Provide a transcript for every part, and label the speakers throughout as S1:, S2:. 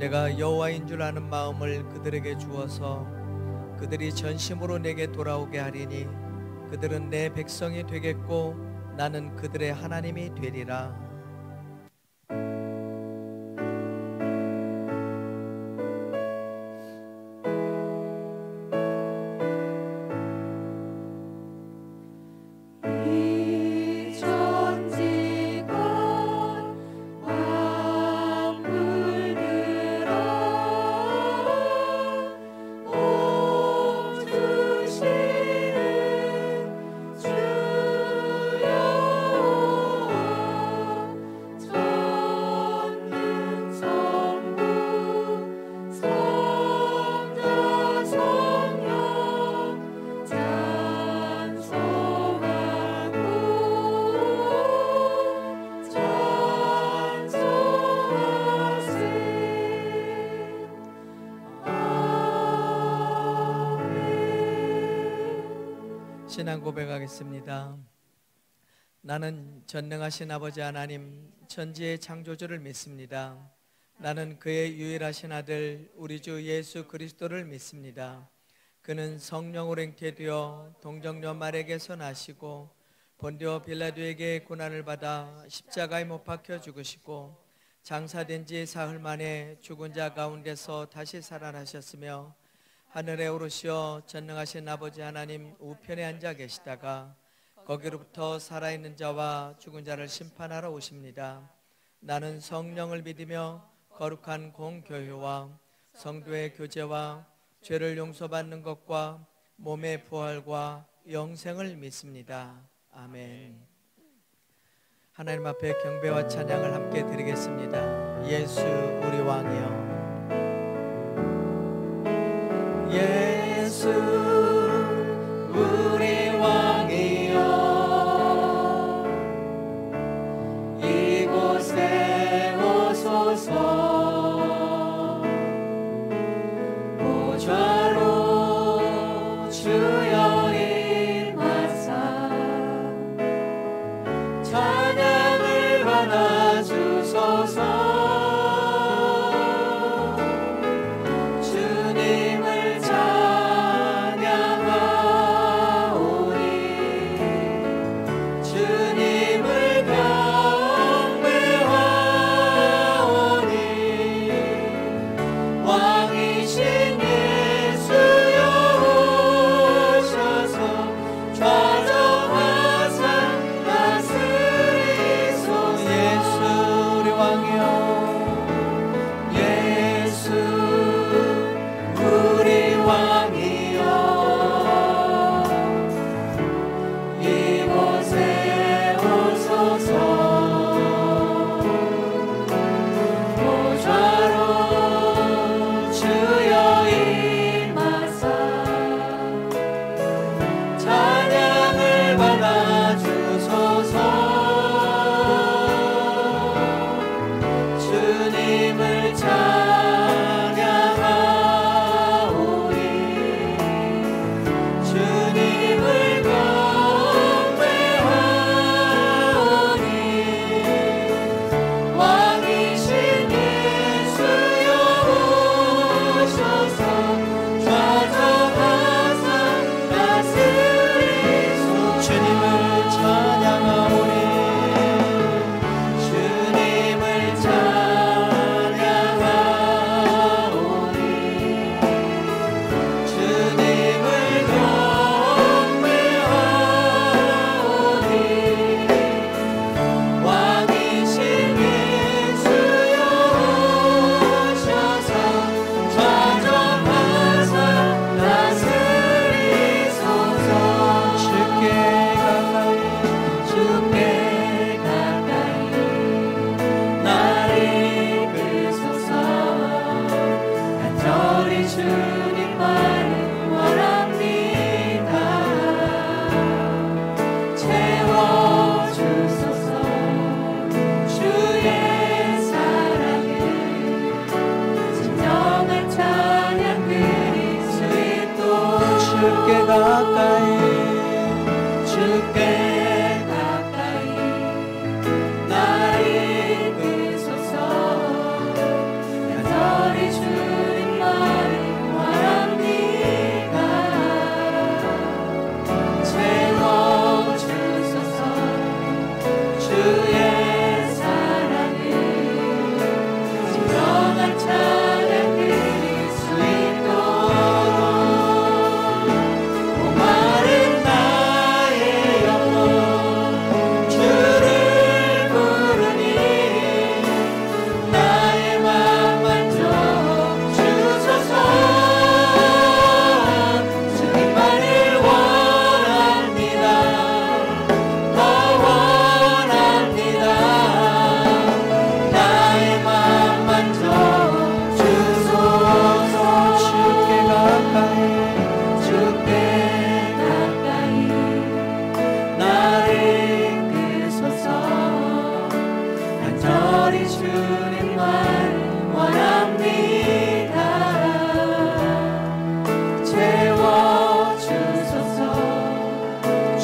S1: 내가 여호와인 줄 아는 마음을 그들에게 주어서 그들이 전심으로 내게 돌아오게 하리니 그들은 내 백성이 되겠고 나는 그들의 하나님이 되리라. 신앙 고백하겠습니다. 나는 전능하신 아버지 하나님 천지의 창조주를 믿습니다. 나는 그의 유일하신 아들 우리 주 예수 그리스도를 믿습니다. 그는 성령으로 잉태되어 동정녀 마리아에게서 나시고 본디오 빌라도에게 고난을 받아 십자가에 못 박혀 죽으시고 장사된 지 사흘 만에 죽은 자 가운데서 다시 살아나셨으며 하늘에 오르시어 전능하신 아버지 하나님 우편에 앉아 계시다가 거기로부터 살아있는 자와 죽은 자를 심판하러 오십니다. 나는 성령을 믿으며 거룩한 공교회와 성도의 교제와 죄를 용서받는 것과 몸의 부활과 영생을 믿습니다. 아멘. 하나님 앞에 경배와 찬양을 함께 드리겠습니다. 예수 우리 왕이여, 예수 우리 왕이여, 이곳에 오소서. 보좌로 주여 임하사 찬양을 받아주소서. 주님을 찬양하오니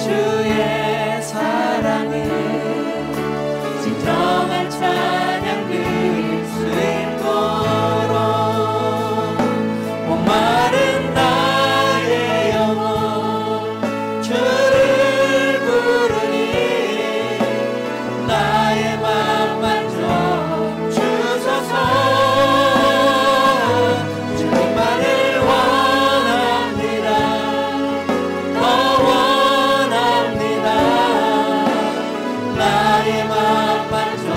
S1: 주의 사랑을 진정한 찬양 드릴 수 있도록 목마른 나의 영혼 주를 부르니 나의 맘 만져 주소서. 주님만을 원합니다. 더 원합니다. 나의 맘 만져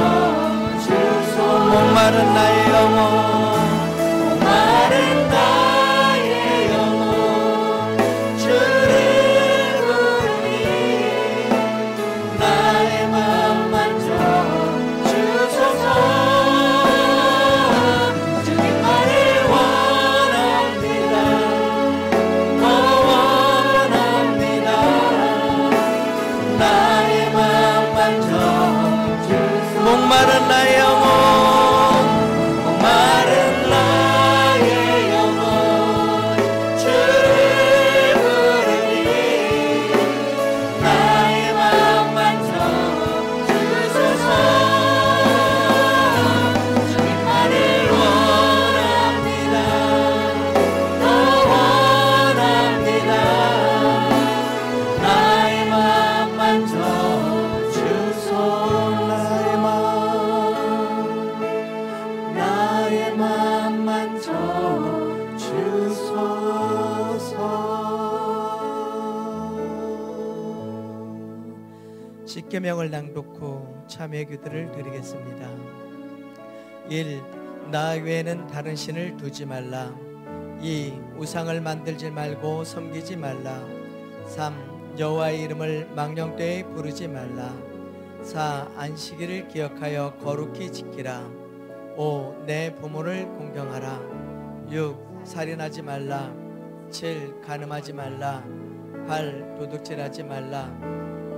S1: 주소서. 목마른 나의 영혼 목마른 나의 영혼 주를 부르니 나의 맘 만져 주소서. 주님만을 원합니다. 더 원합니다. 나의 맘 만져 주소서. 목마른 나의 영혼 목마른 나의 영혼 주를 부르니 나의 맘 만져 주소서. 주님만을 원합니다. 더 원합니다. 나의 맘 만져 주소서. 나의 맘 만져 주소서. 십계명을 낭독 후 참회 기도를 드리겠습니다. 1. 나 외에는 다른 신을 두지 말라. 2. 우상을 만들지 말고 섬기지 말라. 3. 여호와의 이름을 망령되이 부르지 말라. 4. 안식일을 기억하여 거룩히 지키라. 5. 내 부모를 공경하라. 6. 살인하지 말라. 7. 간음하지 말라. 8. 도둑질하지 말라.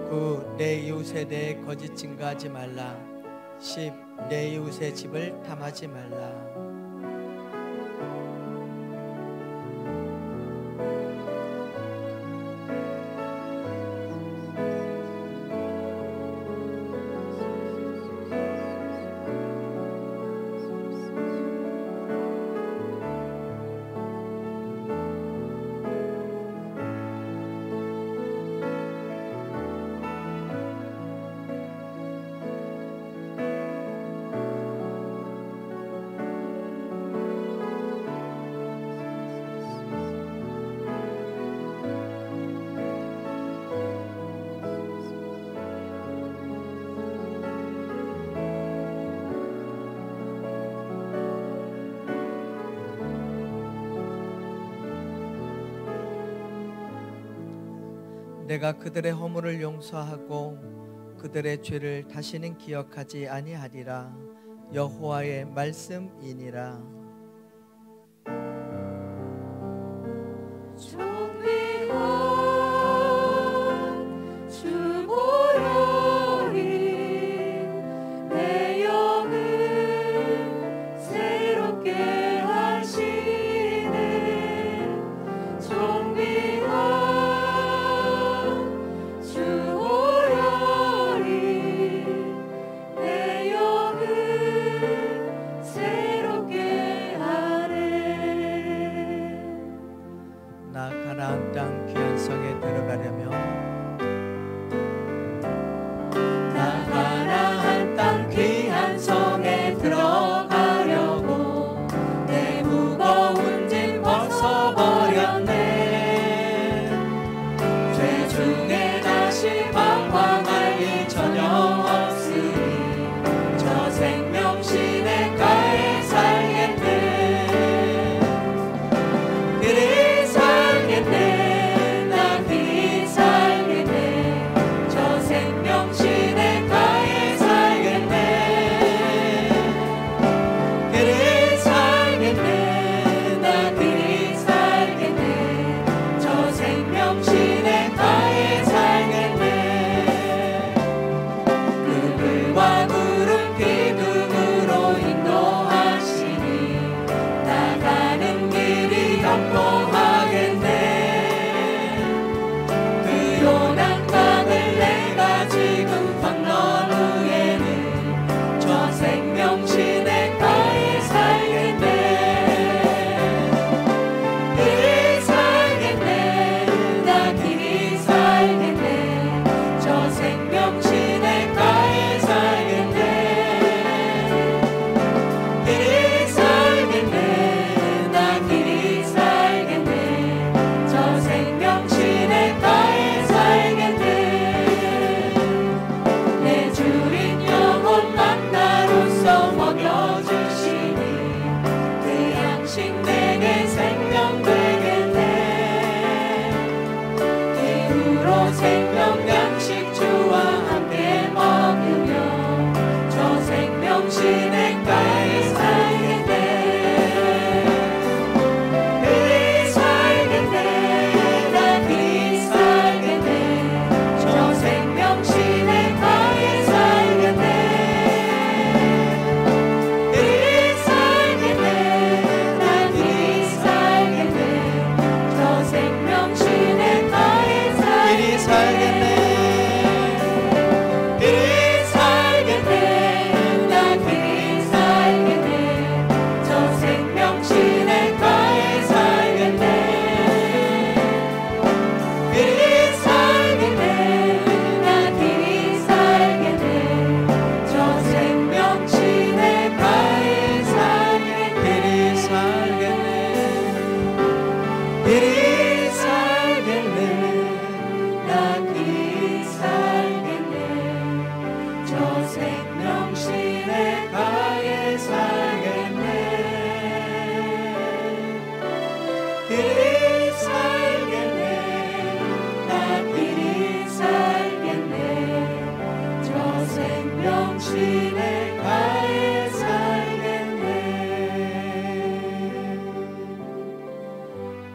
S1: 9. 내 이웃에 대해 거짓 증거하지 말라. 10. 내 이웃의 집을 탐하지 말라. 내가 그들의 허물을 용서하고 그들의 죄를 다시는 기억하지 아니하리라. 여호와의 말씀이니라.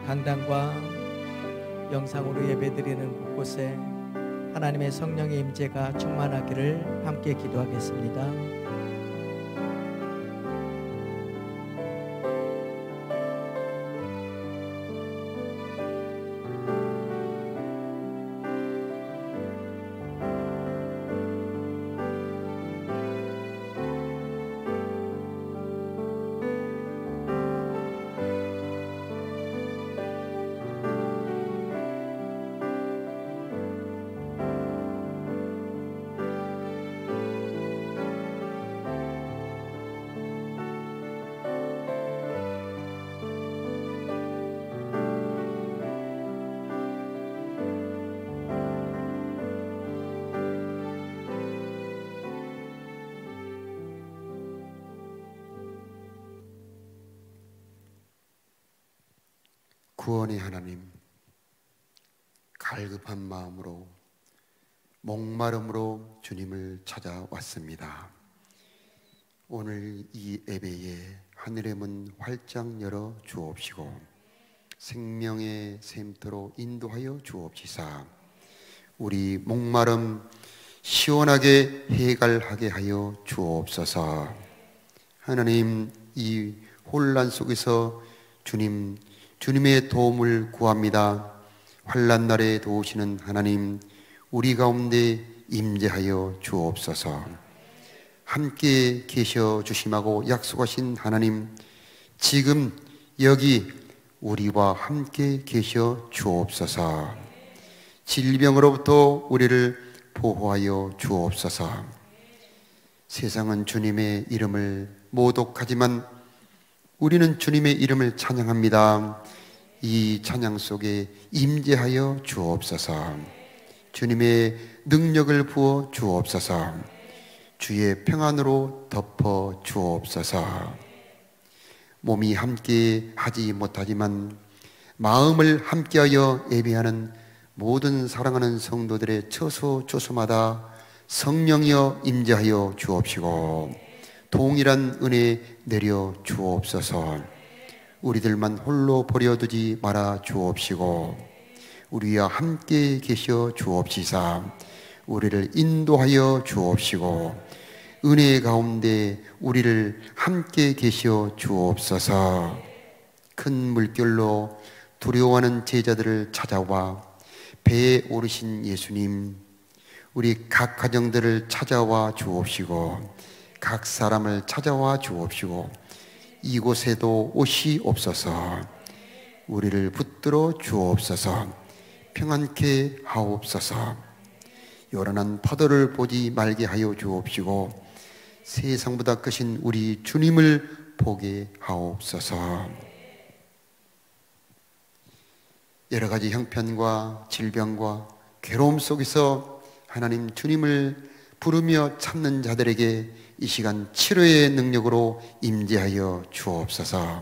S1: 강단과 영상으로 예배드리는 곳곳에 하나님의 성령의 임재가 충만하기를 함께 기도하겠습니다.
S2: 구원의 하나님, 갈급한 마음으로 목마름으로 주님을 찾아왔습니다. 오늘 이 예배에 하늘의 문 활짝 열어 주옵시고 생명의 샘터로 인도하여 주옵시사 우리 목마름 시원하게 해갈하게 하여 주옵소서. 하나님, 이 혼란 속에서 주님의 도움을 구합니다. 환난 날에 도우시는 하나님, 우리 가운데 임재하여 주옵소서. 함께 계셔 주심하고 약속하신 하나님, 지금 여기 우리와 함께 계셔 주옵소서. 질병으로부터 우리를 보호하여 주옵소서. 세상은 주님의 이름을 모독하지만 우리는 주님의 이름을 찬양합니다. 이 찬양 속에 임재하여 주옵소서. 주님의 능력을 부어 주옵소서. 주의 평안으로 덮어 주옵소서. 몸이 함께 하지 못하지만 마음을 함께하여 예배하는 모든 사랑하는 성도들의 처소초소마다 성령이여 임재하여 주옵시고 동일한 은혜 내려 주옵소서. 우리들만 홀로 버려두지 말아 주옵시고 우리와 함께 계셔 주옵시사 우리를 인도하여 주옵시고 은혜 가운데 우리를 함께 계셔 주옵소서. 큰 물결로 두려워하는 제자들을 찾아와 배에 오르신 예수님, 우리 각 가정들을 찾아와 주옵시고 각 사람을 찾아와 주옵시고 이곳에도 오시옵소서. 우리를 붙들어 주옵소서. 평안케 하옵소서. 요란한 파도를 보지 말게 하여 주옵시고 세상보다 크신 우리 주님을 보게 하옵소서. 여러 가지 형편과 질병과 괴로움 속에서 하나님 주님을 부르며 찾는 자들에게 이 시간 치료의 능력으로 임재하여 주옵소서.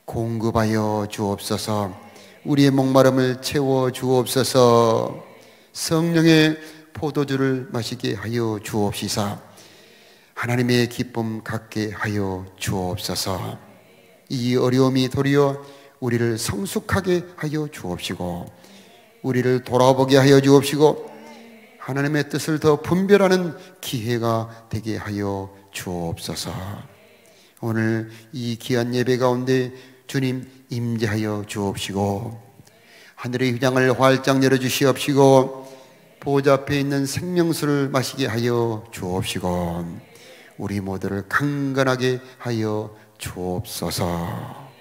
S2: 공급하여 주옵소서. 우리의 목마름을 채워 주옵소서. 성령의 포도주를 마시게 하여 주옵시사 하나님의 기쁨 갖게 하여 주옵소서. 이 어려움이 도리어 우리를 성숙하게 하여 주옵시고 우리를 돌아보게 하여 주옵시고 하나님의 뜻을 더 분별하는 기회가 되게 하여 주옵소서. 오늘 이 귀한 예배 가운데 주님 임재하여 주옵시고 하늘의 휘장을 활짝 열어주시옵시고 보좌 앞에 있는 생명수를 마시게 하여 주옵시고 우리 모두를 강건하게 하여 주옵소서.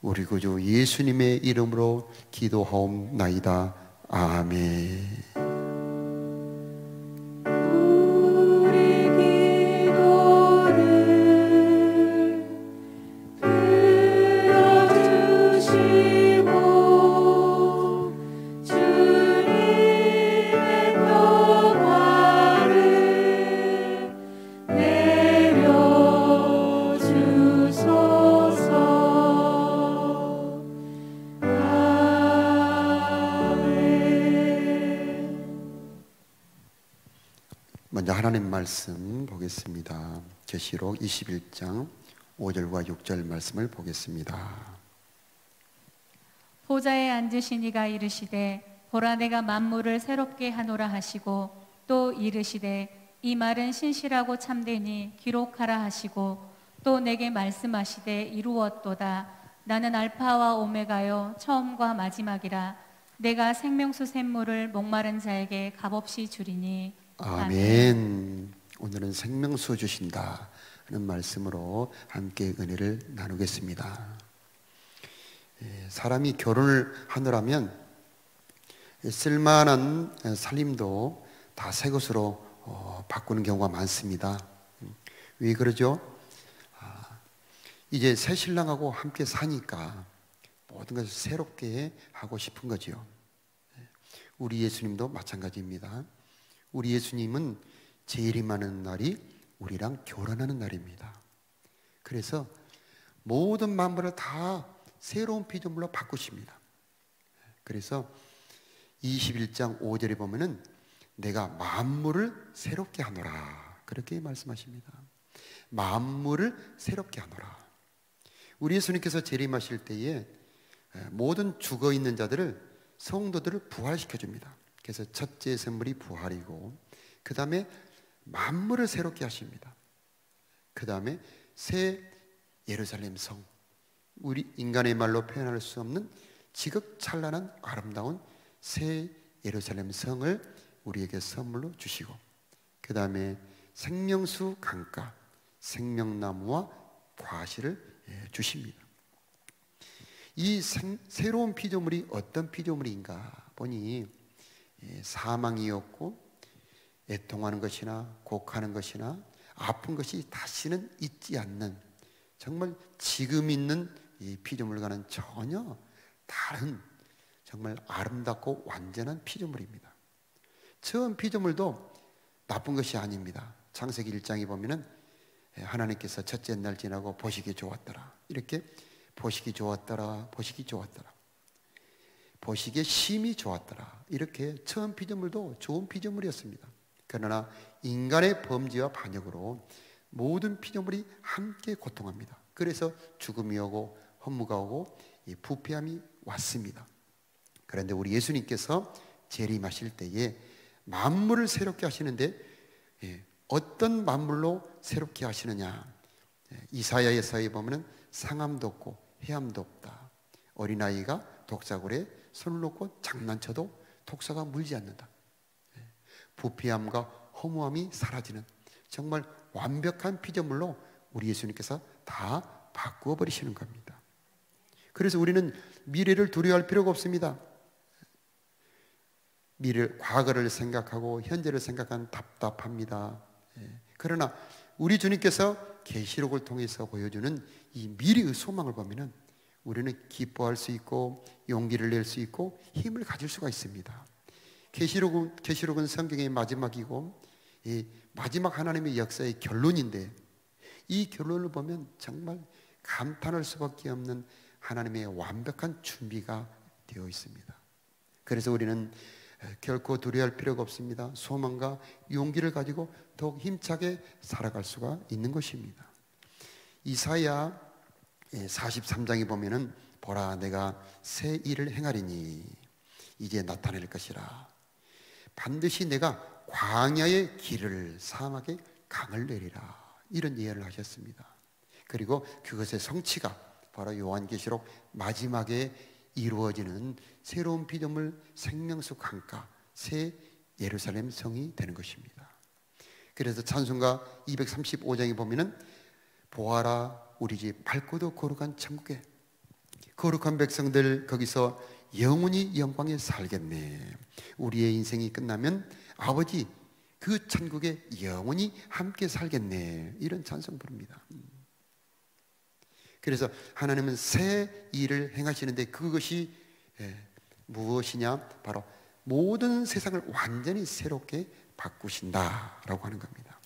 S2: 우리 구주 예수님의 이름으로 기도하옵나이다. 아멘. 먼저 하나님 말씀 보겠습니다. 계시록 21장 5절과 6절 말씀을 보겠습니다.
S3: 보좌에 앉으신 이가 이르시되 보라 내가 만물을 새롭게 하노라 하시고 또 이르시되 이 말은 신실하고 참되니 기록하라 하시고 또 내게 말씀하시되 이루었도다. 나는 알파와 오메가요 처음과 마지막이라. 내가 생명수 샘물을 목마른 자에게 값없이 주리니.
S2: 아멘. 오늘은 생명수 주신다 하는 말씀으로 함께 은혜를 나누겠습니다. 사람이 결혼을 하느라면 쓸만한 살림도 다 새 것으로 바꾸는 경우가 많습니다. 왜 그러죠? 이제 새 신랑하고 함께 사니까 모든 것을 새롭게 하고 싶은 거죠. 우리 예수님도 마찬가지입니다. 우리 예수님은 재림하는 날이 우리랑 결혼하는 날입니다. 그래서 모든 만물을 다 새로운 피조물로 바꾸십니다. 그래서 21장 5절에 보면은 내가 만물을 새롭게 하노라 그렇게 말씀하십니다. 만물을 새롭게 하노라. 우리 예수님께서 재림하실 때에 모든 죽어 있는 자들을 성도들을 부활시켜 줍니다. 그래서 첫째 선물이 부활이고 그 다음에 만물을 새롭게 하십니다. 그 다음에 새 예루살렘 성, 우리 인간의 말로 표현할 수 없는 지극찬란한 아름다운 새 예루살렘 성을 우리에게 선물로 주시고 그 다음에 생명수 강가, 생명나무와 과실을 주십니다. 이 새로운 피조물이 어떤 피조물인가 보니 사망이었고 애통하는 것이나 곡하는 것이나 아픈 것이 다시는 있지 않는 정말 지금 있는 이 피조물과는 전혀 다른 정말 아름답고 완전한 피조물입니다. 처음 피조물도 나쁜 것이 아닙니다. 창세기 1장에 보면은 하나님께서 첫째 날 지나고 보시기 좋았더라 이렇게 보시기 좋았더라 보시기 좋았더라 보시기에 심히 좋았더라 이렇게 처음 피조물도 좋은 피조물이었습니다. 그러나 인간의 범죄와 반역으로 모든 피조물이 함께 고통합니다. 그래서 죽음이 오고 허무가 오고 이 부패함이 왔습니다. 그런데 우리 예수님께서 재림하실 때에 만물을 새롭게 하시는데 어떤 만물로 새롭게 하시느냐. 이사야에서에 보면 상함도 없고 해함도 없다. 어린아이가 독사굴에 손을 놓고 장난쳐도 독사가 물지 않는다. 부패함과 허무함이 사라지는 정말 완벽한 피조물로 우리 예수님께서 다 바꾸어 버리시는 겁니다. 그래서 우리는 미래를 두려워할 필요가 없습니다. 과거를 생각하고 현재를 생각하면 답답합니다. 그러나 우리 주님께서 계시록을 통해서 보여주는 이 미래의 소망을 보면은 우리는 기뻐할 수 있고 용기를 낼 수 있고 힘을 가질 수가 있습니다. 계시록은 성경의 마지막이고 이 마지막 하나님의 역사의 결론인데 이 결론을 보면 정말 감탄할 수밖에 없는 하나님의 완벽한 준비가 되어 있습니다. 그래서 우리는 결코 두려워할 필요가 없습니다. 소망과 용기를 가지고 더욱 힘차게 살아갈 수가 있는 것입니다. 이사야 43장에 보면은 보라 내가 새 일을 행하리니 이제 나타낼 것이라. 반드시 내가 광야의 길을 사막에 강을 내리라. 이런 예언을 하셨습니다. 그리고 그것의 성취가 바로 요한계시록 마지막에 이루어지는 새로운 피조물 생명수 강가, 새 예루살렘 성이 되는 것입니다. 그래서 찬송가 235장에 보면은 보아라 우리 집 밝고도 거룩한 천국에 거룩한 백성들 거기서 영원히 영광에 살겠네. 우리의 인생이 끝나면 아버지 그 천국에 영원히 함께 살겠네. 이런 찬송 부릅니다. 그래서 하나님은 새 일을 행하시는데 그것이 무엇이냐? 바로 모든 세상을 완전히 새롭게 바꾸신다라고 하는 겁니다.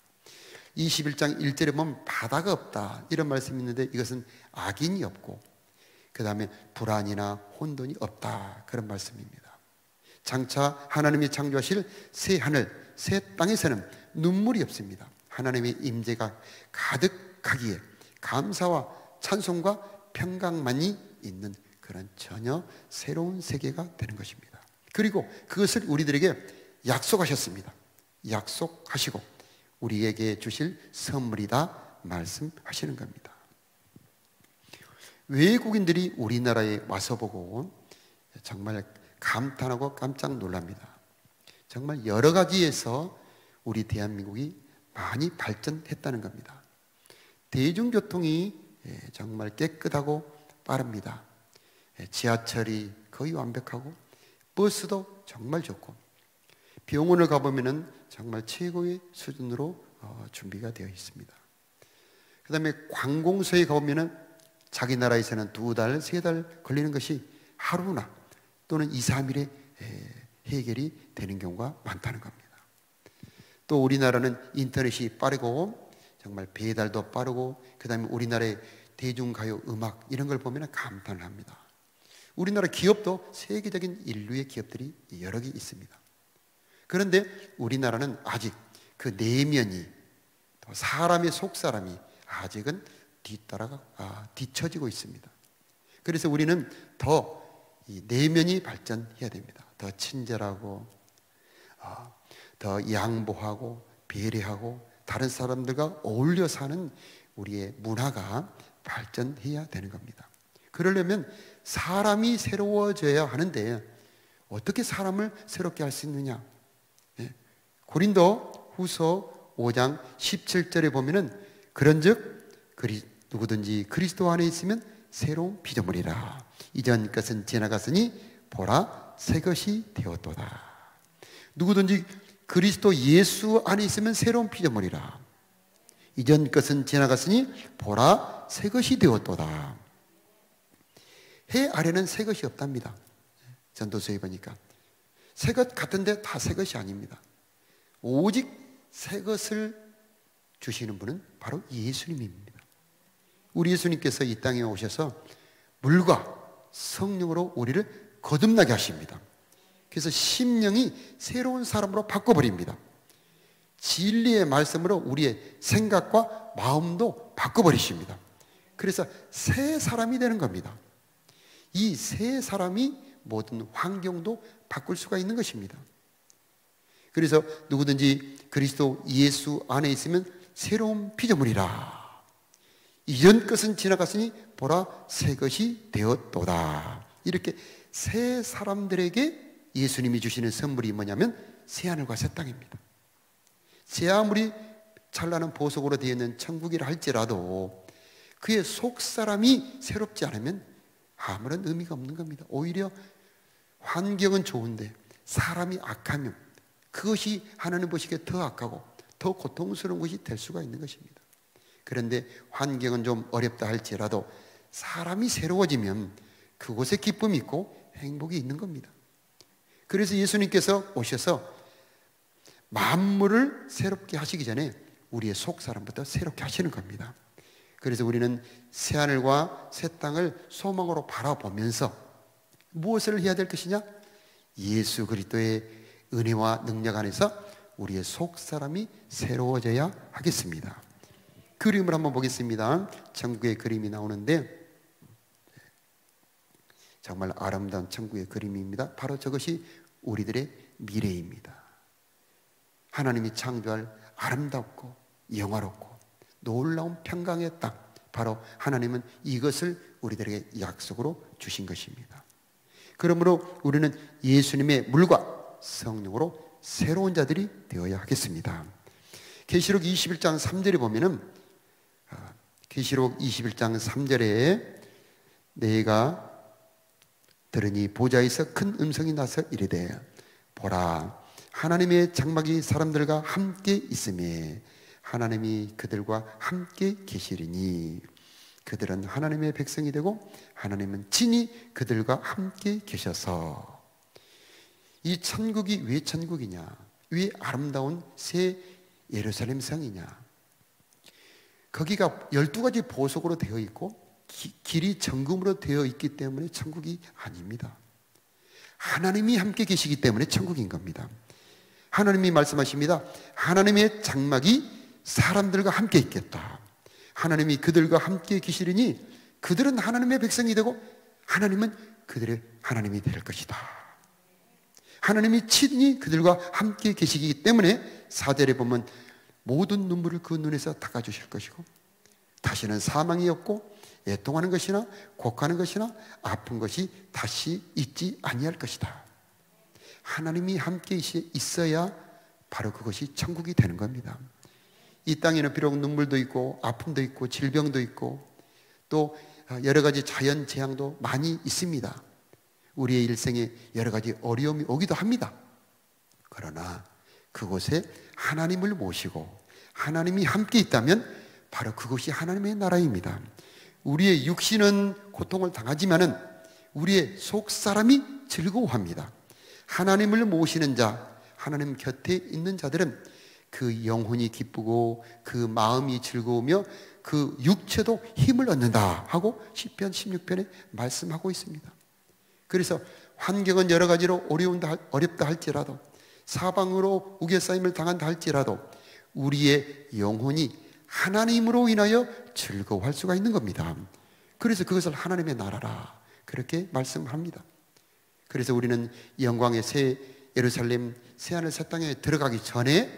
S2: 21장 1절에 보면 바다가 없다 이런 말씀이 있는데 이것은 악인이 없고 그 다음에 불안이나 혼돈이 없다 그런 말씀입니다. 장차 하나님이 창조하실 새 하늘 새 땅에서는 눈물이 없습니다. 하나님의 임재가 가득하기에 감사와 찬송과 평강만이 있는 그런 전혀 새로운 세계가 되는 것입니다. 그리고 그것을 우리들에게 약속하셨습니다. 약속하시고 우리에게 주실 선물이다 말씀하시는 겁니다. 외국인들이 우리나라에 와서 보고 정말 감탄하고 깜짝 놀랍니다. 정말 여러 가지에서 우리 대한민국이 많이 발전했다는 겁니다. 대중교통이 정말 깨끗하고 빠릅니다. 지하철이 거의 완벽하고 버스도 정말 좋고 병원을 가보면 정말 최고의 수준으로 준비가 되어 있습니다. 그 다음에 관공서에 가보면 자기 나라에서는 2달, 3달 걸리는 것이 하루나 또는 2, 3일에 해결이 되는 경우가 많다는 겁니다. 또 우리나라는 인터넷이 빠르고 정말 배달도 빠르고 그 다음에 우리나라의 대중가요, 음악 이런 걸 보면 감탄을 합니다. 우리나라 기업도 세계적인 인류의 기업들이 여러 개 있습니다. 그런데 우리나라는 아직 그 내면이 또 사람의 속사람이 아직은 뒤처지고 있습니다. 그래서 우리는 더 이 내면이 발전해야 됩니다. 더 친절하고 더 양보하고 배려하고 다른 사람들과 어울려 사는 우리의 문화가 발전해야 되는 겁니다. 그러려면 사람이 새로워져야 하는데 어떻게 사람을 새롭게 할 수 있느냐? 고린도 후서 5장 17절에 보면은 그런즉 누구든지 그리스도 안에 있으면 새로운 피조물이라. 이전 것은 지나갔으니 보라 새 것이 되었도다. 누구든지 그리스도 예수 안에 있으면 새로운 피조물이라. 이전 것은 지나갔으니 보라 새 것이 되었도다. 해 아래는 새 것이 없답니다. 전도서에 보니까 새 것 같은데 다 새 것이 아닙니다. 오직 새 것을 주시는 분은 바로 예수님입니다. 우리 예수님께서 이 땅에 오셔서 물과 성령으로 우리를 거듭나게 하십니다. 그래서 심령이 새로운 사람으로 바꿔버립니다. 진리의 말씀으로 우리의 생각과 마음도 바꿔버리십니다. 그래서 새 사람이 되는 겁니다. 이 새 사람이 모든 환경도 바꿀 수가 있는 것입니다. 그래서 누구든지 그리스도 예수 안에 있으면 새로운 피조물이라. 이전 것은 지나갔으니 보라 새 것이 되었도다. 이렇게 새 사람들에게 예수님이 주시는 선물이 뭐냐면 새하늘과 새 땅입니다. 새 아무리 찬란한 보석으로 되어 있는 천국이라 할지라도 그의 속사람이 새롭지 않으면 아무런 의미가 없는 겁니다. 오히려 환경은 좋은데 사람이 악하면 그것이 하나님 보시기에 더 악하고 더 고통스러운 것이 될 수가 있는 것입니다. 그런데 환경은 좀 어렵다 할지라도 사람이 새로워지면 그곳에 기쁨이 있고 행복이 있는 겁니다. 그래서 예수님께서 오셔서 만물을 새롭게 하시기 전에 우리의 속 사람부터 새롭게 하시는 겁니다. 그래서 우리는 새하늘과 새 땅을 소망으로 바라보면서 무엇을 해야 될 것이냐? 예수 그리스도의 은혜와 능력 안에서 우리의 속 사람이 새로워져야 하겠습니다. 그림을 한번 보겠습니다. 천국의 그림이 나오는데 정말 아름다운 천국의 그림입니다. 바로 저것이 우리들의 미래입니다. 하나님이 창조할 아름답고 영화롭고 놀라운 평강의 땅, 바로 하나님은 이것을 우리들에게 약속으로 주신 것입니다. 그러므로 우리는 예수님의 물과 성령으로 새로운 자들이 되어야 하겠습니다. 계시록 21장 3절에 보면은 계시록 21장 3절에 내가 들으니 보좌에서 큰 음성이 나서 이르되 보라 하나님의 장막이 사람들과 함께 있음에 하나님이 그들과 함께 계시리니 그들은 하나님의 백성이 되고 하나님은 친히 그들과 함께 계셔서. 이 천국이 왜 천국이냐? 왜 아름다운 새 예루살렘 성이냐? 거기가 12가지 보석으로 되어 있고 길이 정금으로 되어 있기 때문에 천국이 아닙니다. 하나님이 함께 계시기 때문에 천국인 겁니다. 하나님이 말씀하십니다. 하나님의 장막이 사람들과 함께 있겠다. 하나님이 그들과 함께 계시리니 그들은 하나님의 백성이 되고 하나님은 그들의 하나님이 될 것이다. 하나님이 친히 그들과 함께 계시기 때문에 4절에 보면 모든 눈물을 그 눈에서 닦아주실 것이고 다시는 사망이 없고 애통하는 것이나 곡하는 것이나 아픈 것이 다시 있지 아니할 것이다. 하나님이 함께 있어야 바로 그것이 천국이 되는 겁니다. 이 땅에는 비록 눈물도 있고 아픔도 있고 질병도 있고 또 여러 가지 자연 재앙도 많이 있습니다. 우리의 일생에 여러 가지 어려움이 오기도 합니다. 그러나 그곳에 하나님을 모시고 하나님이 함께 있다면 바로 그것이 하나님의 나라입니다. 우리의 육신은 고통을 당하지만은 우리의 속 사람이 즐거워합니다. 하나님을 모시는 자, 하나님 곁에 있는 자들은 그 영혼이 기쁘고 그 마음이 즐거우며 그 육체도 힘을 얻는다 하고 시편 16편에 말씀하고 있습니다. 그래서 환경은 여러 가지로 어렵다 할지라도 사방으로 우겨싸임을 당한다 할지라도 우리의 영혼이 하나님으로 인하여 즐거워할 수가 있는 겁니다. 그래서 그것을 하나님의 나라라 그렇게 말씀합니다. 그래서 우리는 영광의 새 예루살렘 새하늘 새 땅에 들어가기 전에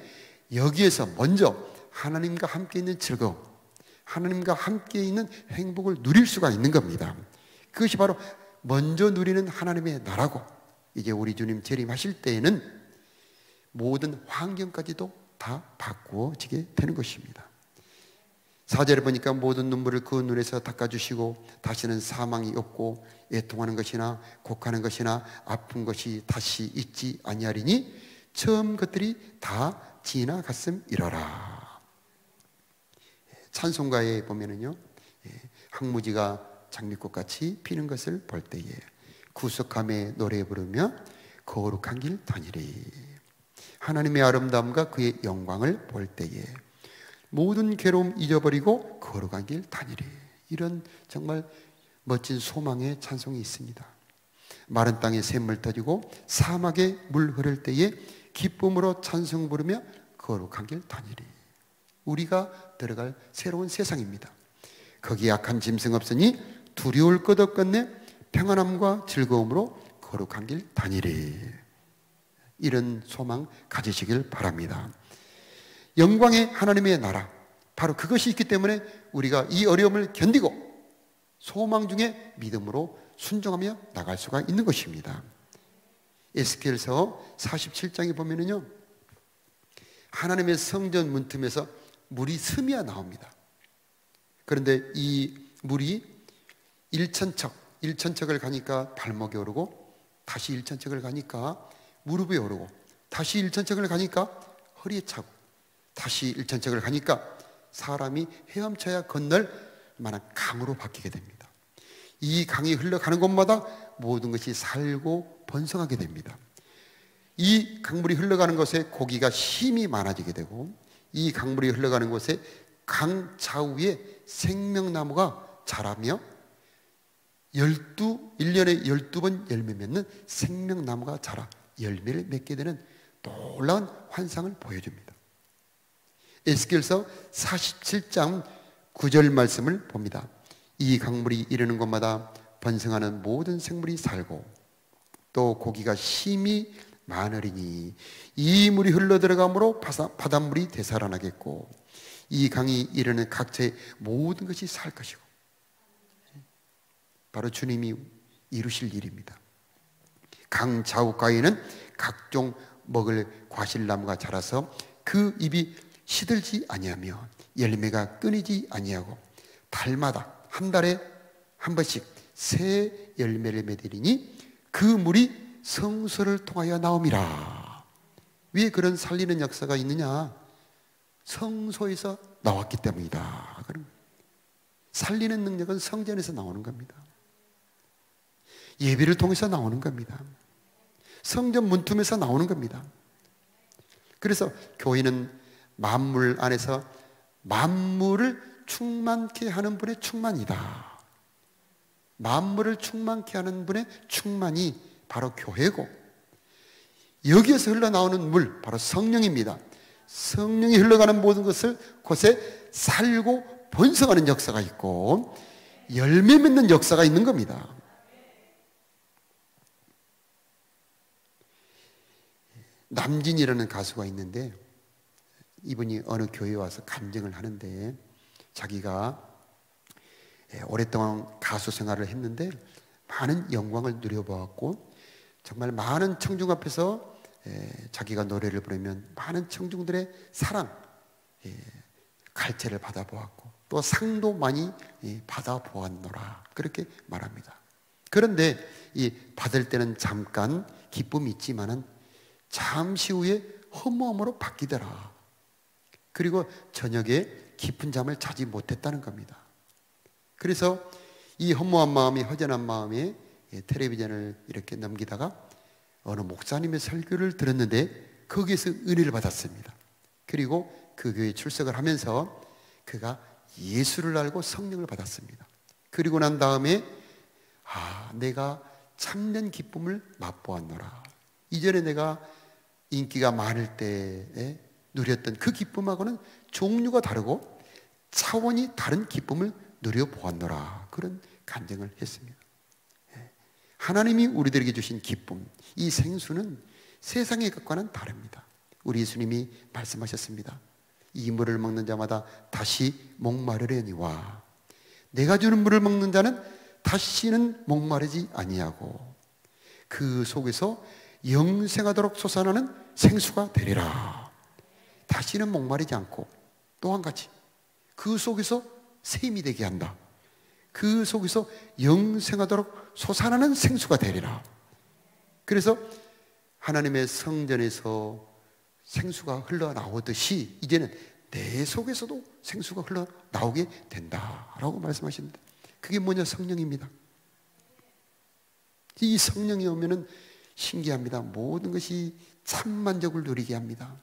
S2: 여기에서 먼저 하나님과 함께 있는 즐거움, 하나님과 함께 있는 행복을 누릴 수가 있는 겁니다. 그것이 바로 먼저 누리는 하나님의 나라고 이제 우리 주님 재림하실 때에는 모든 환경까지도 다 바꾸어지게 되는 것입니다. 4절에 보니까 모든 눈물을 그 눈에서 닦아주시고 다시는 사망이 없고 애통하는 것이나 곡하는 것이나 아픈 것이 다시 있지 아니하리니 처음 것들이 다 지나갔음이러라. 찬송가에 보면은요 항무지가 장미꽃같이 피는 것을 볼 때에 구속함에 노래 부르며 거룩한 길 다니리. 하나님의 아름다움과 그의 영광을 볼 때에 모든 괴로움 잊어버리고 거룩한 길 다니리. 이런 정말 멋진 소망의 찬송이 있습니다. 마른 땅에 샘물 터지고 사막에 물 흐를 때에 기쁨으로 찬송 부르며 거룩한 길 다니리. 우리가 들어갈 새로운 세상입니다. 거기 악한 짐승 없으니 두려울 것 없겠네. 평안함과 즐거움으로 거룩한 길 다니리. 이런 소망 가지시길 바랍니다. 영광의 하나님의 나라, 바로 그것이 있기 때문에 우리가 이 어려움을 견디고 소망 중에 믿음으로 순종하며 나갈 수가 있는 것입니다. 에스겔서 47장에 보면은요 하나님의 성전 문틈에서 물이 스미어 나옵니다. 그런데 이 물이 1천척을 가니까 발목에 오르고 다시 1천척을 가니까 무릎에 오르고 다시 1천척을 가니까 허리에 차고 다시 1천척을 가니까 사람이 헤엄쳐야 건널 만한 강으로 바뀌게 됩니다. 이 강이 흘러가는 곳마다 모든 것이 살고 번성하게 됩니다. 이 강물이 흘러가는 곳에 고기가 힘이 많아지게 되고 이 강물이 흘러가는 곳에 강 좌우에 생명나무가 자라며 1년에 12번 열매 맺는 생명나무가 자라 열매를 맺게 되는 놀라운 환상을 보여줍니다. 에스겔서 47장 9절 말씀을 봅니다. 이 강물이 이르는 곳마다 번성하는 모든 생물이 살고 또 고기가 힘이 많으리니 이 물이 흘러들어가므로 바닷물이 되살아나겠고 이 강이 이르는 각처의 모든 것이 살 것이고 바로 주님이 이루실 일입니다. 강 좌우가에는 각종 먹을 과실나무가 자라서 그 잎이 시들지 아니하며 열매가 끊이지 아니하고 달마다 한 달에 한 번씩 새 열매를 맺으리니 그 물이 성소를 통하여 나옴이라. 왜 그런 살리는 역사가 있느냐? 성소에서 나왔기 때문이다. 그럼 살리는 능력은 성전에서 나오는 겁니다. 예배를 통해서 나오는 겁니다. 성전 문틈에서 나오는 겁니다. 그래서 교회는 만물 안에서 만물을 충만케 하는 분의 충만이다. 만물을 충만케 하는 분의 충만이 바로 교회고, 여기에서 흘러나오는 물 바로 성령입니다. 성령이 흘러가는 모든 것을 곳에 살고 번성하는 역사가 있고 열매 맺는 역사가 있는 겁니다. 남진이라는 가수가 있는데 이분이 어느 교회에 와서 간증을 하는데 자기가 오랫동안 가수 생활을 했는데 많은 영광을 누려보았고 정말 많은 청중 앞에서 자기가 노래를 부르면 많은 청중들의 사랑, 갈채를 받아보았고 또 상도 많이 받아보았노라, 그렇게 말합니다. 그런데 이 받을 때는 잠깐 기쁨이 있지만은 잠시 후에 허무함으로 바뀌더라. 그리고 저녁에 깊은 잠을 자지 못했다는 겁니다. 그래서 이 허무한 마음이, 허전한 마음에 텔레비전을 이렇게 넘기다가 어느 목사님의 설교를 들었는데 거기에서 은혜를 받았습니다. 그리고 그 교회에 출석을 하면서 그가 예수를 알고 성령을 받았습니다. 그리고 난 다음에 내가 참된 기쁨을 맛보았노라. 이전에 내가 인기가 많을 때에 누렸던 그 기쁨하고는 종류가 다르고 차원이 다른 기쁨을 누려보았노라, 그런 간증을 했습니다. 하나님이 우리들에게 주신 기쁨, 이 생수는 세상의 것과는 다릅니다. 우리 예수님이 말씀하셨습니다. 이 물을 먹는 자마다 다시 목마르려니와 내가 주는 물을 먹는 자는 다시는 목마르지 아니하고 그 속에서 영생하도록 솟아나는 생수가 되리라. 다시는 목마르지 않고 또 한 가지, 그 속에서 샘이 되게 한다. 그 속에서 영생하도록 솟아나는 생수가 되리라. 그래서 하나님의 성전에서 생수가 흘러나오듯이 이제는 내 속에서도 생수가 흘러나오게 된다라고 말씀하십니다. 그게 뭐냐? 성령입니다. 이 성령이 오면은 신기합니다. 모든 것이 참만족을 누리게 합니다.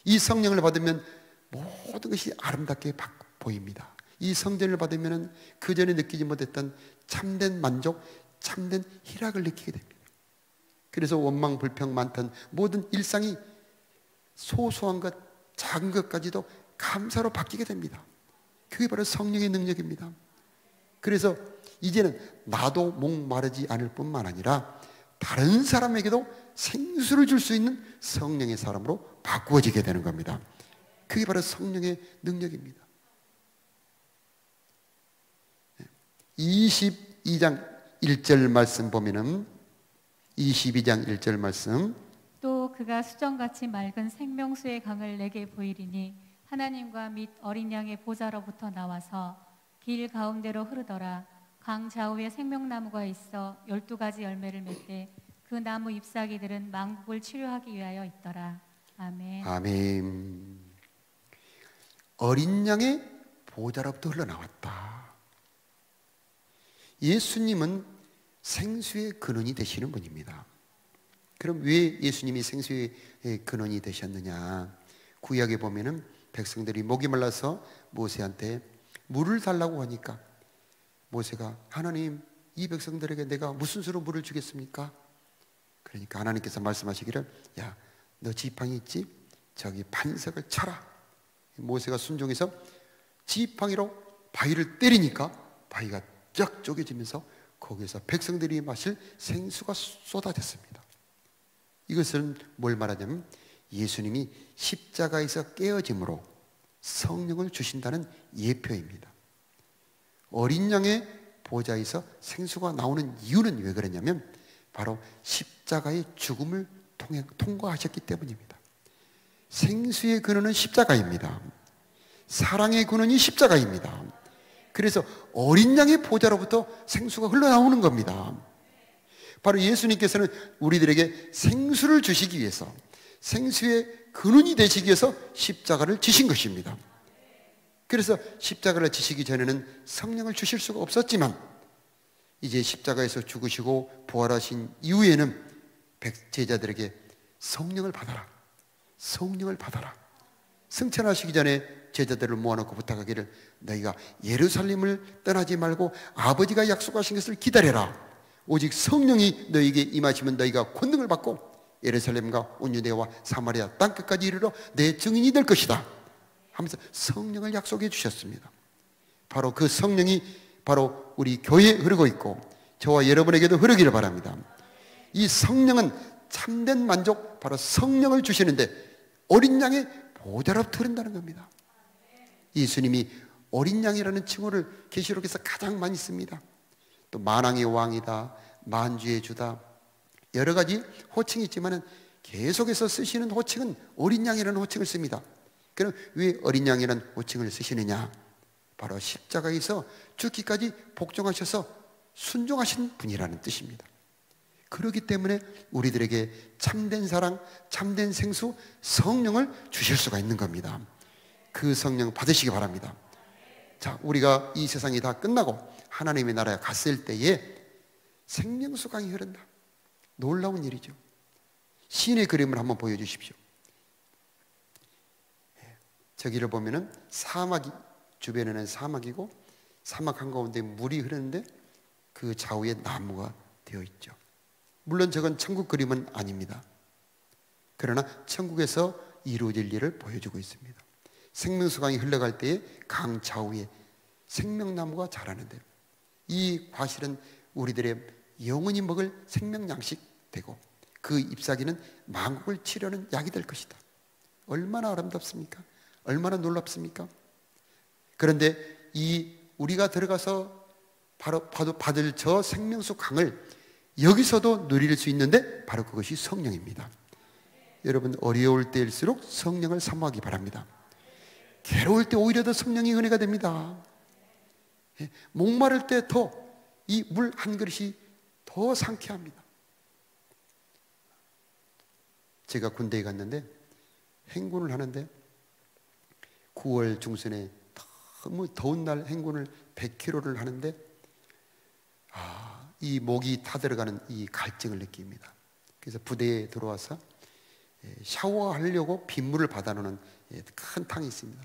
S2: 이 성령을 받으면 모든 것이 아름답게 보입니다. 이 성전을 받으면 그 전에 느끼지 못했던 참된 만족, 참된 희락을 느끼게 됩니다. 그래서 원망, 불평 많던 모든 일상이 소소한 것, 작은 것까지도 감사로 바뀌게 됩니다. 그게 바로 성령의 능력입니다. 그래서 이제는 나도 목마르지 않을 뿐만 아니라 다른 사람에게도 생수를 줄 수 있는 성령의 사람으로 바꾸어지게 되는 겁니다. 그게 바로 성령의 능력입니다. 22장 1절 말씀 보면은 22장 1절 말씀,
S3: 또 그가 수정같이 맑은 생명수의 강을 내게 보이리니 하나님과 및 어린 양의 보좌로부터 나와서 길 가운데로 흐르더라. 강 좌우에 생명나무가 있어 12가지 열매를 맺되 그 나무 잎사귀들은 망국을 치료하기 위하여 있더라. 아멘.
S2: 아멘. 어린 양의 보좌로부터 흘러나왔다. 예수님은 생수의 근원이 되시는 분입니다. 그럼 왜 예수님이 생수의 근원이 되셨느냐? 구약에 보면은 백성들이 목이 말라서 모세한테 물을 달라고 하니까 모세가 하나님, 이 백성들에게 내가 무슨 수로 물을 주겠습니까? 그러니까 하나님께서 말씀하시기를, 야, 너 지팡이 있지? 저기 반석을 쳐라. 모세가 순종해서 지팡이로 바위를 때리니까 바위가 쫙 쪼개지면서 거기에서 백성들이 마실 생수가 쏟아졌습니다. 이것은 뭘 말하냐면 예수님이 십자가에서 깨어짐으로 성령을 주신다는 예표입니다. 어린 양의 보좌에서 생수가 나오는 이유는 왜 그러냐면 바로 십자가의 죽음을 통과하셨기 때문입니다. 생수의 근원은 십자가입니다. 사랑의 근원이 십자가입니다. 그래서 어린 양의 보좌로부터 생수가 흘러나오는 겁니다. 바로 예수님께서는 우리들에게 생수를 주시기 위해서, 생수의 근원이 되시기 위해서 십자가를 지신 것입니다. 그래서 십자가를 지시기 전에는 성령을 주실 수가 없었지만, 이제 십자가에서 죽으시고 부활하신 이후에는 제자들에게 성령을 받아라, 성령을 받아라. 승천하시기 전에 제자들을 모아놓고 부탁하기를, 너희가 예루살렘을 떠나지 말고 아버지가 약속하신 것을 기다려라. 오직 성령이 너희에게 임하시면 너희가 권능을 받고 예루살렘과 온 유대와 사마리아 땅끝까지 이르러 내 증인이 될 것이다 하면서 성령을 약속해 주셨습니다. 바로 그 성령이 바로 우리 교회에 흐르고 있고 저와 여러분에게도 흐르기를 바랍니다. 이 성령은 참된 만족, 바로 성령을 주시는데 어린 양의 보좌로부터 흐른다는 겁니다. 예수님이 어린 양이라는 칭호를 계시록에서 가장 많이 씁니다. 또 만왕의 왕이다, 만주의 주다, 여러 가지 호칭이 있지만 계속해서 쓰시는 호칭은 어린 양이라는 호칭을 씁니다. 그럼 왜 어린 양이라는 호칭을 쓰시느냐? 바로 십자가에서 죽기까지 복종하셔서 순종하신 분이라는 뜻입니다. 그렇기 때문에 우리들에게 참된 사랑, 참된 생수, 성령을 주실 수가 있는 겁니다. 그 성령 받으시기 바랍니다. 자, 우리가 이 세상이 다 끝나고 하나님의 나라에 갔을 때에 생명수 강이 흐른다. 놀라운 일이죠. 시인의 그림을 한번 보여주십시오. 저기를 보면은 사막이, 주변에는 사막이고 사막 한가운데 물이 흐르는데 그 좌우에 나무가 되어 있죠. 물론 저건 천국 그림은 아닙니다. 그러나 천국에서 이루어질 일을 보여주고 있습니다. 생명수강이 흘러갈 때에 강 좌우에 생명나무가 자라는데, 이 과실은 우리들의 영원히 먹을 생명양식 되고 그 잎사귀는 만국을 치려는 약이 될 것이다. 얼마나 아름답습니까? 얼마나 놀랍습니까? 그런데 이 우리가 들어가서 바로 받을 저 생명수 강을 여기서도 누릴 수 있는데 바로 그것이 성령입니다. 여러분, 어려울 때일수록 성령을 사모하기 바랍니다. 괴로울 때 오히려 더 성령이 은혜가 됩니다. 목마를 때 더 이 물 한 그릇이 더 상쾌합니다. 제가 군대에 갔는데 행군을 하는데 9월 중순에 너무 더운 날 행군을 100km를 하는데 이 목이 타들어가는 이 갈증을 느낍니다. 그래서 부대에 들어와서 샤워하려고 빗물을 받아놓는 큰 탕이 있습니다.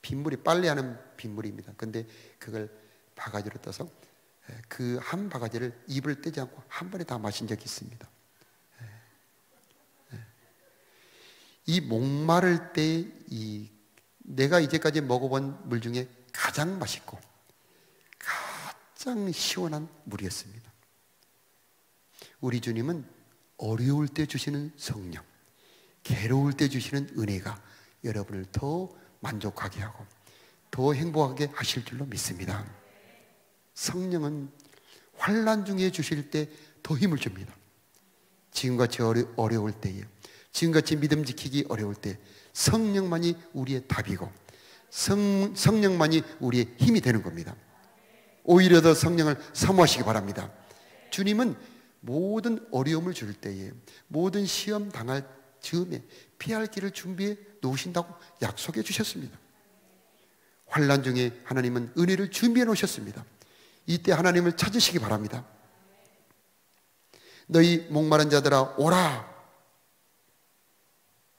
S2: 빗물이 빨래하는 빗물입니다. 근데 그걸 바가지로 떠서 그 한 바가지를 입을 떼지 않고 한 번에 다 마신 적이 있습니다. 이 목마를 때 내가 이제까지 먹어본 물 중에 가장 맛있고 가장 시원한 물이었습니다. 우리 주님은 어려울 때 주시는 성령, 괴로울 때 주시는 은혜가 여러분을 더 만족하게 하고 더 행복하게 하실 줄로 믿습니다. 성령은 환난 중에 주실 때 더 힘을 줍니다. 지금같이 어려울 때에, 지금같이 믿음 지키기 어려울 때 성령만이 우리의 답이고 성령만이 우리의 힘이 되는 겁니다. 오히려 더 성령을 사모하시기 바랍니다. 주님은 모든 어려움을 줄 때에, 모든 시험 당할 즈음에 피할 길을 준비해 놓으신다고 약속해 주셨습니다. 환난 중에 하나님은 은혜를 준비해 놓으셨습니다. 이때 하나님을 찾으시기 바랍니다. 너희 목마른 자들아 오라.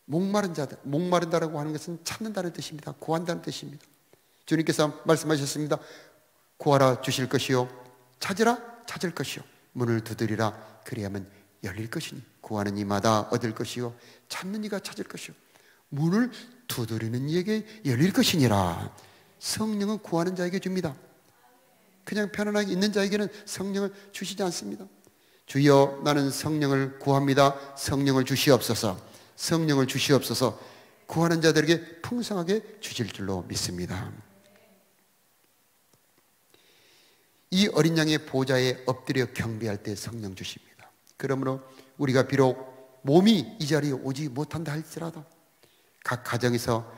S2: 목마른 자들, 목마른다라고 하는 것은 찾는다는 뜻입니다. 구한다는 뜻입니다. 주님께서 말씀하셨습니다. 구하라 주실 것이요, 찾으라 찾을 것이요, 문을 두드리라 그리하면 열릴 것이니 구하는 이마다 얻을 것이요 찾는 이가 찾을 것이요 문을 두드리는 이에게 열릴 것이니라. 성령은 구하는 자에게 줍니다. 그냥 편안하게 있는 자에게는 성령을 주시지 않습니다. 주여 나는 성령을 구합니다. 성령을 주시옵소서. 성령을 주시옵소서. 구하는 자들에게 풍성하게 주실 줄로 믿습니다. 이 어린 양의 보좌에 엎드려 경배할 때 성령 주십니다. 그러므로 우리가 비록 몸이 이 자리에 오지 못한다 할지라도 각 가정에서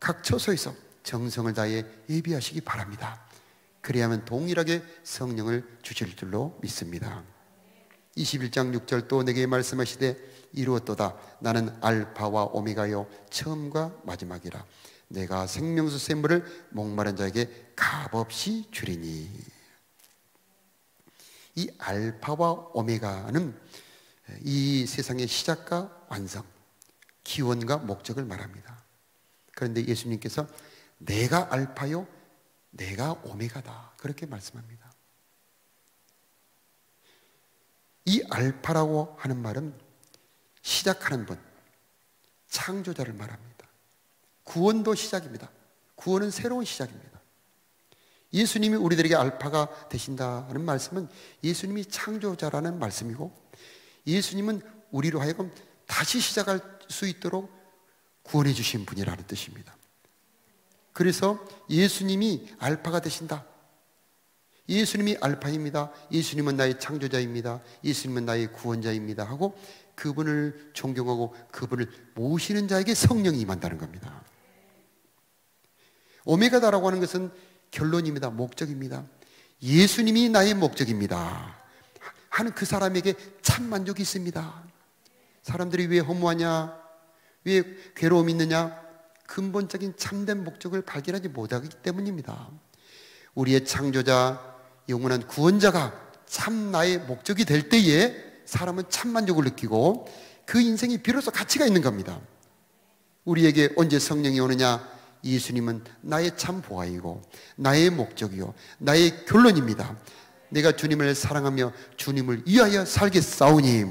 S2: 각 처소에서 정성을 다해 예비하시기 바랍니다. 그래야만 동일하게 성령을 주실 줄로 믿습니다. 21장 6절 또 내게 말씀하시되 이루었도다. 나는 알파와 오메가요 처음과 마지막이라. 내가 생명수 샘물을 목마른 자에게 값없이 주리니. 이 알파와 오메가는 이 세상의 시작과 완성, 기원과 목적을 말합니다. 그런데 예수님께서 내가 알파요 내가 오메가다 그렇게 말씀합니다. 이 알파라고 하는 말은 시작하는 분, 창조자를 말합니다. 구원도 시작입니다. 구원은 새로운 시작입니다. 예수님이 우리들에게 알파가 되신다는 말씀은 예수님이 창조자라는 말씀이고, 예수님은 우리로 하여금 다시 시작할 수 있도록 구원해 주신 분이라는 뜻입니다. 그래서 예수님이 알파가 되신다. 예수님이 알파입니다. 예수님은 나의 창조자입니다. 예수님은 나의 구원자입니다 하고 그분을 존경하고 그분을 모시는 자에게 성령이 임한다는 겁니다. 오메가다라고 하는 것은 결론입니다. 목적입니다. 예수님이 나의 목적입니다 하는 그 사람에게 참 만족이 있습니다. 사람들이 왜 허무하냐, 왜 괴로움이 있느냐, 근본적인 참된 목적을 발견하지 못하기 때문입니다. 우리의 창조자, 영원한 구원자가 참 나의 목적이 될 때에 사람은 참 만족을 느끼고 그 인생이 비로소 가치가 있는 겁니다. 우리에게 언제 성령이 오느냐? 예수님은 나의 참 보아이고 나의 목적이요 나의 결론입니다. 내가 주님을 사랑하며 주님을 위하여 살겠사오니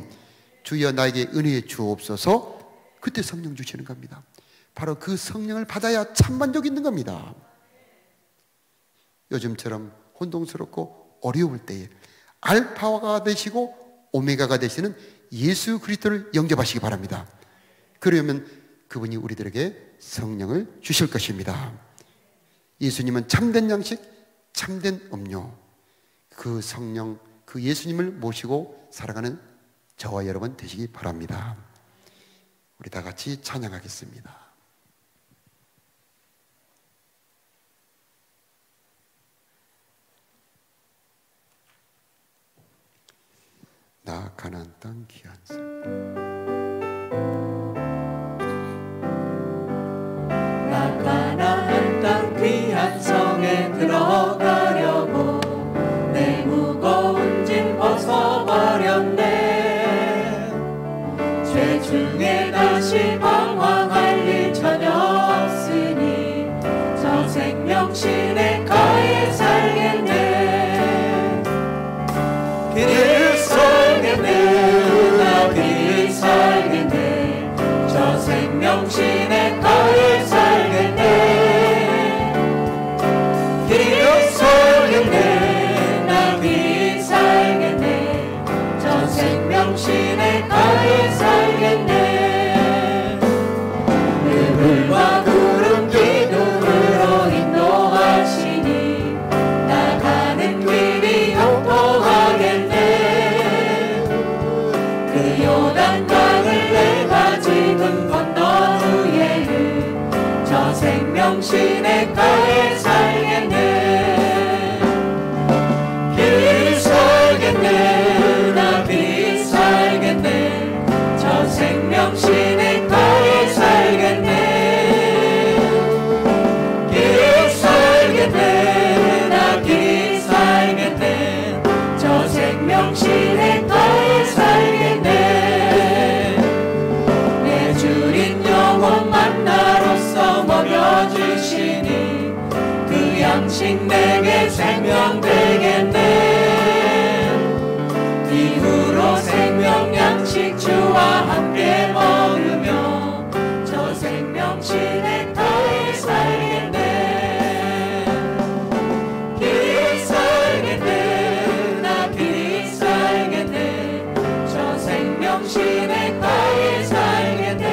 S2: 주여 나에게 은혜 주옵소서. 그때 성령 주시는 겁니다. 바로 그 성령을 받아야 참 만족이 있는 겁니다. 요즘처럼 혼동스럽고 어려울 때에 알파가 되시고 오메가가 되시는 예수 그리스도를 영접하시기 바랍니다. 그러면 그분이 우리들에게 성령을 주실 것입니다. 예수님은 참된 양식, 참된 음료, 그 성령, 그 예수님을 모시고 살아가는 저와 여러분 되시기 바랍니다. 우리 다 같이 찬양하겠습니다. 나 가나안 땅 귀한 성.
S1: 나 가나안 땅 귀한 성에 들어가려고 내 무거운 짐 벗어버렸네. 죄 중에 다시 방황할 일 전혀 없으니 저 생명신에 거해 살겠네. 길을 살겠네. 나 길을 살겠네. 저 생명신에 거해 살겠네. 길을 살겠네. 나 길을 살겠네. 저 생명신에 거해 살겠네. 물과 구름 기둥으로 인도하시니 나가는 길이 형통하겠네. 그 요단강을 내가 지금 건넌 후에는 저 생명신에 거해 살겠네. 길 살겠네. 나 길 살겠네. 저 생명신에 거해 살겠네. 길 살겠네. 나 길 살겠네. 저 생명신에 거해 살겠네. 내 주린 영혼 만나로서 먹여주시니 그 양식 내게 생명 되겠네. 이후로 생명 양식 주와 함께 먹으며 저 생명신에 거해 살겠네. 길 살겠네. 나 길 살겠네. 저 생명신에 거해 살겠네.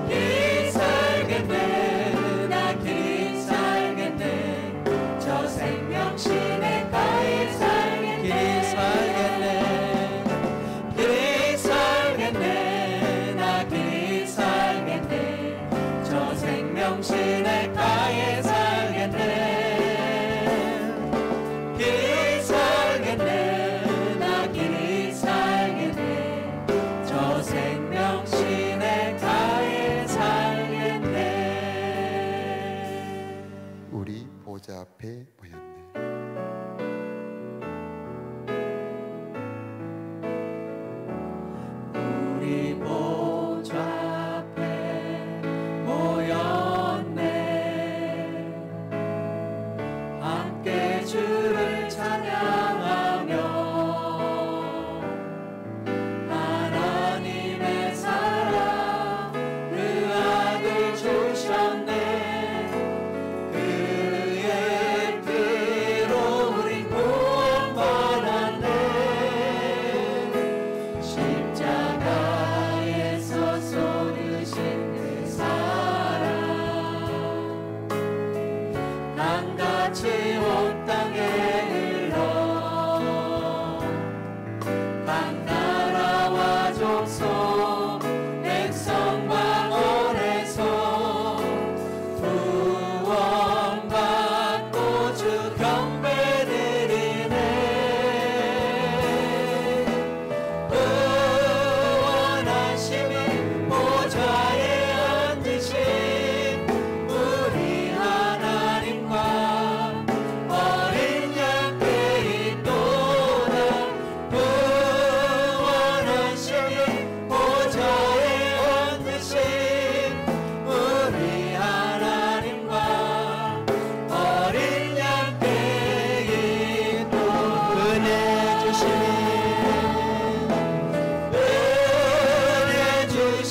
S1: 길 살겠네. 나 길 살겠네. 저 생명신에 거해 살겠네. 길 살겠네.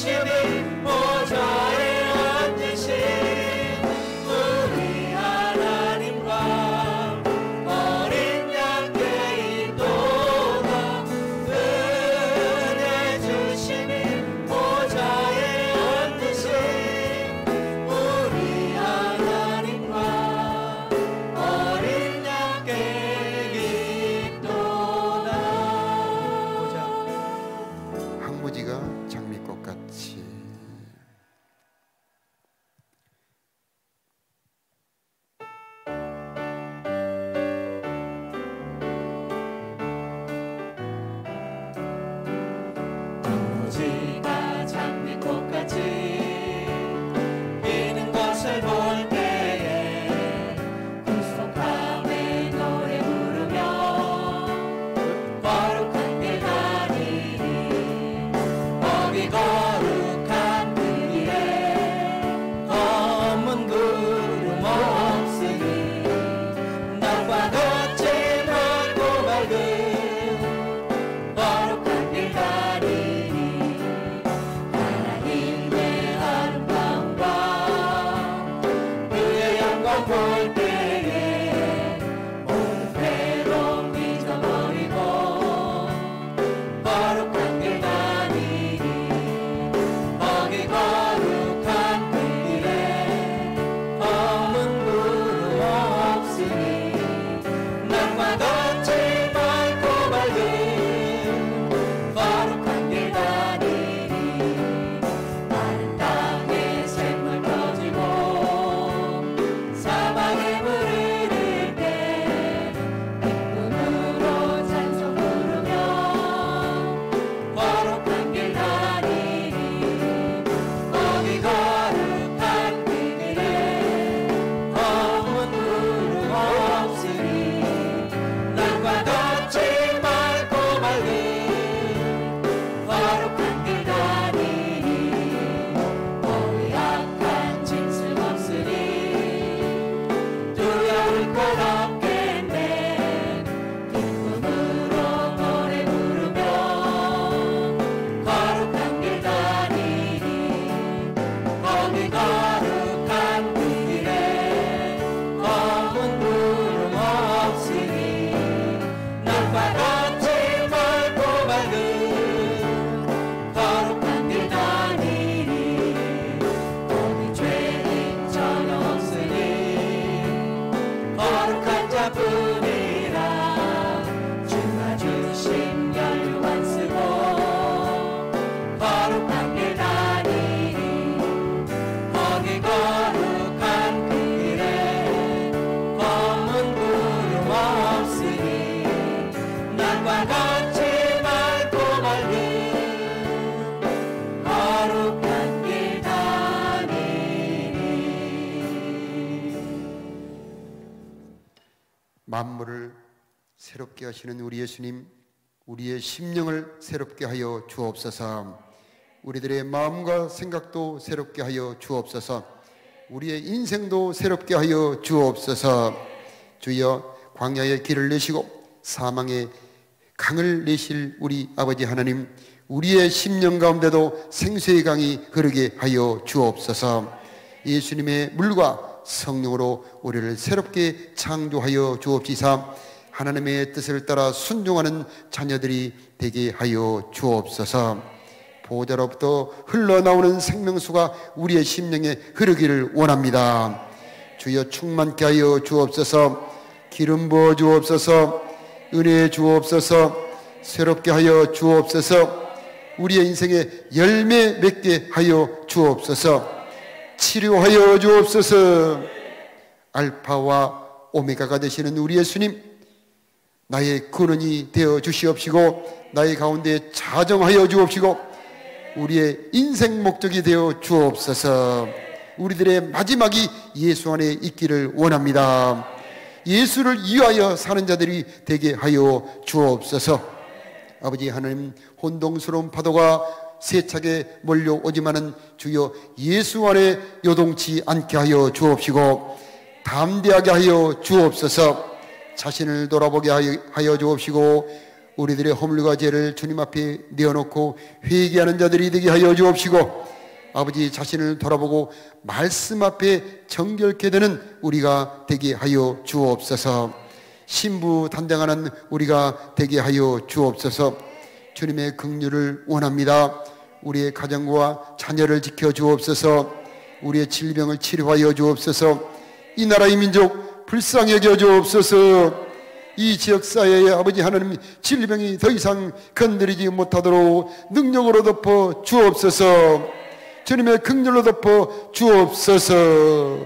S1: 주심이 보좌에 앉으신 우리 하나님과 어린 양께 있도다. 은혜 주심이 보좌에 앉으신 우리 하나님과 어린 양께 있도다.
S2: 항무지가 장미꽃같이
S1: 항무지가 장미꽃같이 피는 것을 볼 때에 구속함의 노래 부르며 거룩한 길 가리니 거기 거룩한 그 길에 검은 구름 없으니 낮과 같이 맑고 밝은 거룩한 길 가리니 하나님의 아름다움과 그의 영광 볼 때에 모든 괴로움 잊어버리고 거룩한 길 가리니 거기 거룩한 그 길에 검은 구름 없으니 낮과 같이 맑고 밝은 거룩한 길 가리니 마른 땅에 샘물 터지고 사방에 물 흐를 때 기쁨으로 찬송 부르며 거룩한 길 가리니 거기 거룩한 그 길에 검은 구름 없으니 낮과 같이 맑고 밝은 거룩한 길 가리니 거기 악한 짐승 없으니 두려울 것 없겠네. 기쁨으로 노래 부르며 거룩한 길 가리니 거기 거룩한 그 길에 검은 구름 없으니 낮과 같이 맑고 밝은 거룩한 길 가리니 거기 죄인 전혀 없으니 거룩한 자뿐이라 주가 주신 연료만 쓰고 거룩한 길 가리니 거기 거룩한 그 길에 검은 구름 없으니 낮과 같이 맑고 밝은 거룩한 길 가리니.
S2: 만물을 새롭게 하시는 우리 예수님, 우리의 심령을 새롭게 하여 주옵소서. 우리들의 마음과 생각도 새롭게 하여 주옵소서. 우리의 인생도 새롭게 하여 주옵소서. 주여, 광야의 길을 내시고 사망의 강을 내실 우리 아버지 하나님, 우리의 심령 가운데도 생수의 강이 흐르게 하여 주옵소서. 예수님의 물과 성령으로 우리를 새롭게 창조하여 주옵시사 하나님의 뜻을 따라 순종하는 자녀들이 되게 하여 주옵소서. 보좌로부터 흘러나오는 생명수가 우리의 심령에 흐르기를 원합니다. 주여, 충만케 하여 주옵소서. 기름 부어 주옵소서. 은혜 주옵소서. 새롭게 하여 주옵소서. 우리의 인생에 열매 맺게 하여 주옵소서. 치료하여 주옵소서. 알파와 오메가가 되시는 우리 예수님, 나의 근원이 되어 주시옵시고 나의 가운데 자정하여 주옵시고 우리의 인생 목적이 되어 주옵소서. 우리들의 마지막이 예수 안에 있기를 원합니다. 예수를 위하여 사는 자들이 되게 하여 주옵소서. 아버지 하나님, 혼동스러운 파도가 세차게 몰려오지만은 주여 예수 안에 요동치 않게 하여 주옵시고 담대하게 하여 주옵소서. 자신을 돌아보게 하여 주옵시고 우리들의 허물과 죄를 주님 앞에 내어놓고 회개하는 자들이 되게 하여 주옵시고, 아버지 자신을 돌아보고 말씀 앞에 정결케 되는 우리가 되게 하여 주옵소서. 신부 단장하는 우리가 되게 하여 주옵소서. 주님의 긍휼을 원합니다. 우리의 가정과 자녀를 지켜 주옵소서. 우리의 질병을 치료하여 주옵소서. 이 나라의 민족 불쌍히 여겨 주옵소서. 이 지역사회에 아버지 하나님 질병이 더 이상 건드리지 못하도록 능력으로 덮어 주옵소서. 주님의 긍휼로 덮어 주옵소서.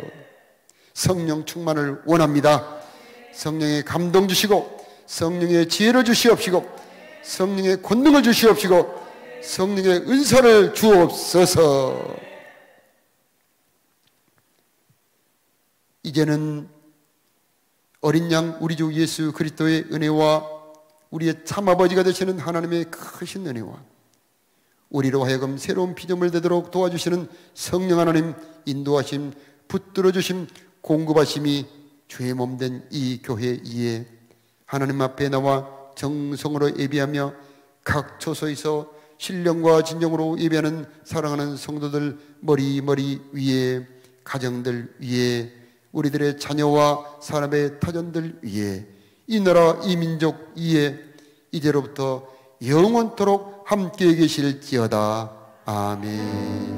S2: 성령 충만을 원합니다. 성령의 감동 주시고, 성령의 지혜를 주시옵시고, 성령의 권능을 주시옵시고, 성령의 은사를 주옵소서. 이제는 어린 양 우리 주 예수 그리스도의 은혜와 우리의 참아버지가 되시는 하나님의 크신 은혜와 우리로 하여금 새로운 피조물 되도록 도와주시는 성령 하나님 인도하심, 붙들어주심, 공급하심이 주의 몸된 이 교회 위에 하나님 앞에 나와 정성으로 예배하며 각 처소에서 신령과 진정으로 예배하는 사랑하는 성도들 머리 위에, 가정들 위에, 우리들의 자녀와 사람의 타전들 위에, 이 나라 이 민족 위에 이제로부터 영원토록 함께 계실지어다. 아멘.